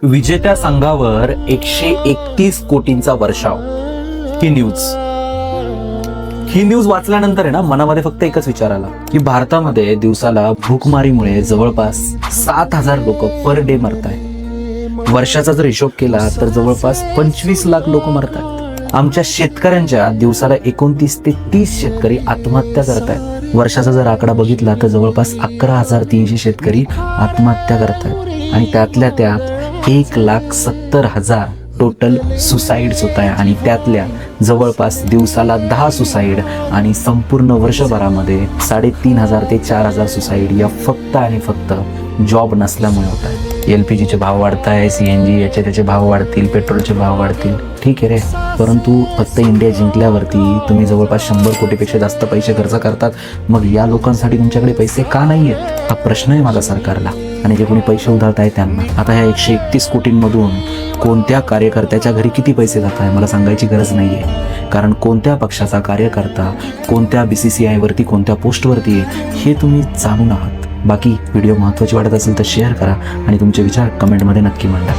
विजेत्या संघावर 131 कोटींचा वर्षाव. ही न्यूज वाचल्यानंतर आहे ना, मनामध्ये फक्त एकच विचार आला की भारतामध्ये दिवसाला भूकमारीमुळे जवळपास 7,000 लोक पर डे मरतायत. वर्षाचा जर हिशोब केला तर जवळपास 25 लाख लोक मरतात. आमच्या शेतकऱ्यांच्या दिवसाला 29 ते 30 शेतकरी आत्महत्या करतायत. वर्षाचा जर आकडा बघितला तर जवळपास 11,300 शेतकरी आत्महत्या करतायत आणि त्यातल्या त्यात 1,70,000 टोटल सुसाईड्स होत आहे आणि त्यातल्या जवळपास दिवसाला 10 सुसाईड आणि संपूर्ण वर्षभरामध्ये 3,500 ते 4,000 सुसाईड या फक्त आणि फक्त जॉब नसल्यामुळे होत आहे. LPGचे भाव वाढताय, CNG याचे त्याचे भाव वाढतील, पेट्रोलचे भाव वाढतील, ठीक आहे रे, परंतु फक्त इंडिया जिंकल्यावरती तुम्ही जवळपास 100 कोटीपेक्षा जास्त पैसे खर्च करतात. मग या लोकांसाठी तुमच्याकडे पैसे का नाही आहेत, हा प्रश्न आहे माझा सरकारला. आणि जे कोणी पैसे उधळत आहे त्यांना. आता ह्या 131 कोटींमधून कोणत्या कार्यकर्त्याच्या घरी किती पैसे जात आहे मला सांगायची गरज नाहीये, कारण कोणत्या पक्षाचा कार्यकर्ता कोणत्या BCCI वरती कोणत्या पोस्टवरती आहे हे तुम्ही जाणून आहात. बाकी व्हिडिओ महत्त्वाची वाटत असेल तर शेअर करा आणि तुमचे विचार कमेंटमध्ये नक्की मांडा.